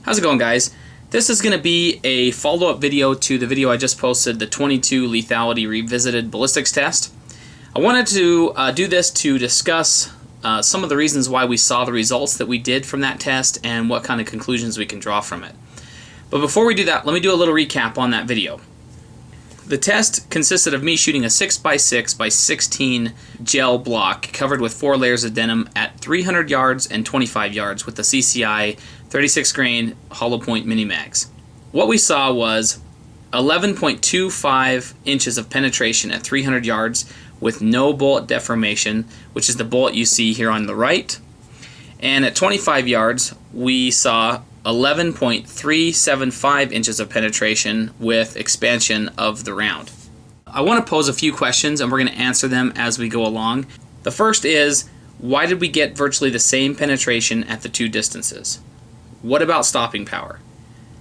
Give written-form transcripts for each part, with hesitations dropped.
How's it going, guys? This is going to be a follow-up video to the video I just posted, the 22 Lethality Revisited ballistics test. I wanted to do this to discuss some of the reasons why we saw the results that we did from that test and what kind of conclusions we can draw from it. But before we do that, let me do a little recap on that video. The test consisted of me shooting a 6x6 by 16 gel block covered with 4 layers of denim at 300 yards and 25 yards with the CCI 36 grain hollow point mini mags. What we saw was 11.25 inches of penetration at 300 yards with no bullet deformation, which is the bullet you see here on the right. And at 25 yards, we saw 11.375 inches of penetration with expansion of the round. I want to pose a few questions and we're going to answer them as we go along. The first is, why did we get virtually the same penetration at the two distances? What about stopping power?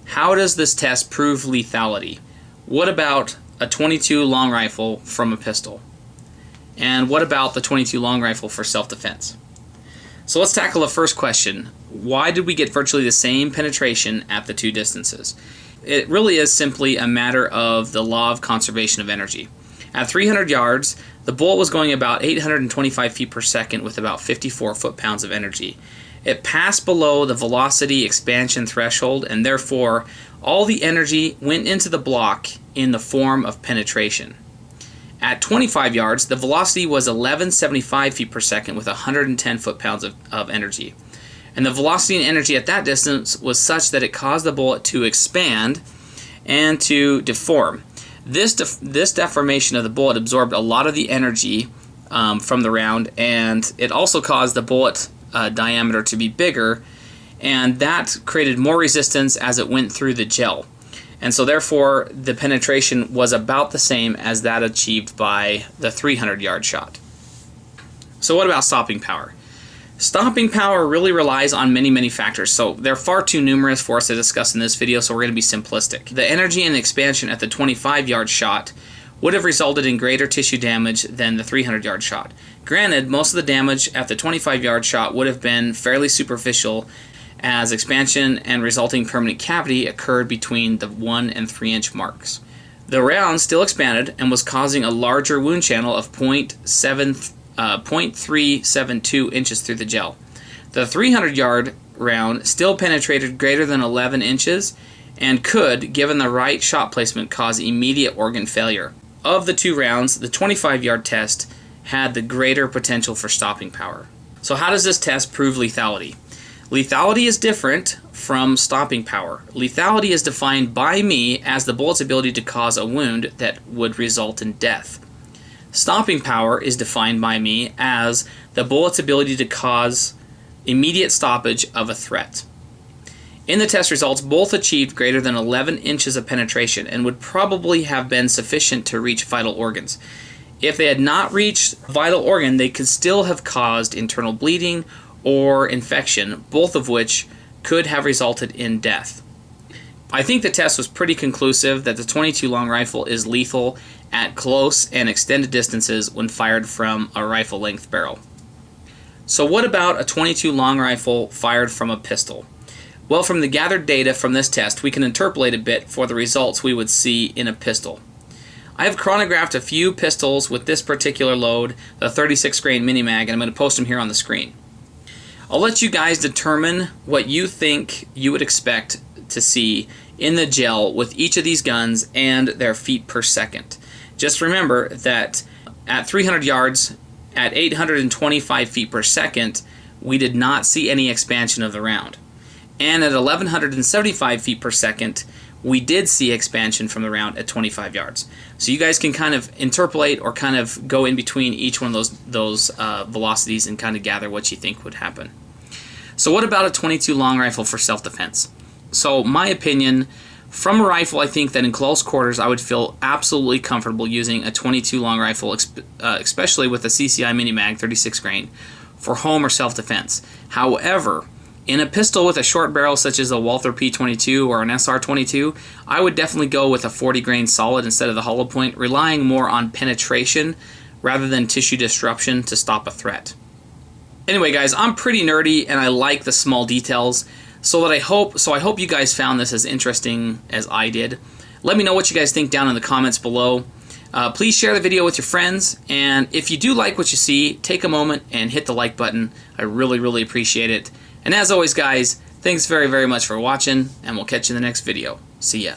How does this test prove lethality? What about a 22 long rifle from a pistol? And what about the 22 long rifle for self-defense? So let's tackle the first question. Why did we get virtually the same penetration at the two distances? It really is simply a matter of the law of conservation of energy. At 300 yards, the bullet was going about 825 feet per second with about 54 foot-pounds of energy. It passed below the velocity expansion threshold, and therefore all the energy went into the block in the form of penetration. At 25 yards, the velocity was 1175 feet per second with 110 foot-pounds of energy. And the velocity and energy at that distance was such that it caused the bullet to expand and to deform. This deformation of the bullet absorbed a lot of the energy from the round, and it also caused the bullet diameter to be bigger, and that created more resistance as it went through the gel. And so therefore the penetration was about the same as that achieved by the 300-yard shot. So what about stopping power? Stopping power really relies on many factors, so they're far too numerous for us to discuss in this video, so we're going to be simplistic. The energy and expansion at the 25-yard shot would have resulted in greater tissue damage than the 300-yard shot. Granted, most of the damage at the 25-yard shot would have been fairly superficial, as expansion and resulting permanent cavity occurred between the 1 and 3 inch marks. The round still expanded and was causing a larger wound channel of 0.372 inches through the gel. The 300-yard round still penetrated greater than 11 inches and could, given the right shot placement, cause immediate organ failure. Of the two rounds, the 25-yard test had the greater potential for stopping power. So how does this test prove lethality? Lethality is different from stopping power. Lethality is defined by me as the bullet's ability to cause a wound that would result in death. Stopping power is defined by me as the bullet's ability to cause immediate stoppage of a threat. In the test results, both achieved greater than 11 inches of penetration and would probably have been sufficient to reach vital organs. If they had not reached vital organ, they could still have caused internal bleeding or infection, both of which could have resulted in death. I think the test was pretty conclusive that the 22 long rifle is lethal at close and extended distances when fired from a rifle length barrel. So what about a 22 long rifle fired from a pistol? Well, from the gathered data from this test, we can interpolate a bit for the results we would see in a pistol. I have chronographed a few pistols with this particular load, the 36 grain mini mag, and I'm going to post them here on the screen. I'll let you guys determine what you think you would expect to see in the gel with each of these guns and their feet per second. Just remember that at 300 yards, at 825 feet per second, we did not see any expansion of the round. And at 1175 feet per second, we did see expansion from the round at 25 yards. So you guys can kind of interpolate or kind of go in between each one of those velocities and kind of gather what you think would happen. So what about a 22 long rifle for self-defense? So my opinion, from a rifle, I think that in close quarters I would feel absolutely comfortable using a 22 long rifle, especially with a CCI mini mag 36 grain for home or self-defense. However, in a pistol with a short barrel such as a Walther P22 or an SR22, I would definitely go with a 40 grain solid instead of the hollow point, relying more on penetration rather than tissue disruption to stop a threat. Anyway guys, I'm pretty nerdy and I like the small details, So I hope you guys found this as interesting as I did. Let me know what you guys think down in the comments below. Please share the video with your friends, and if you do like what you see, take a moment and hit the like button. I really appreciate it. And as always, guys, thanks very much for watching, and we'll catch you in the next video. See ya.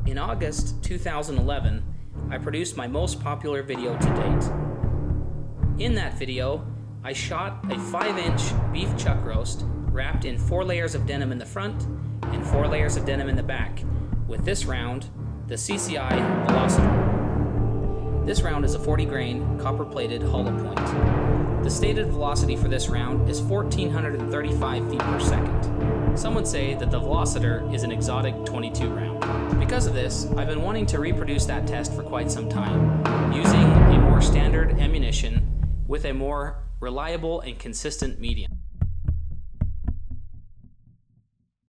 In August 2011, I produced my most popular video to date. In that video, I shot a 5-inch beef chuck roast wrapped in 4 layers of denim in the front and 4 layers of denim in the back, with this round, the CCI Velocity. This round is a 40-grain, copper-plated hollow point. The stated velocity for this round is 1,435 feet per second. Some would say that the Velociter is an exotic .22 round. Because of this, I've been wanting to reproduce that test for quite some time, using a more standard ammunition with a more reliable and consistent medium.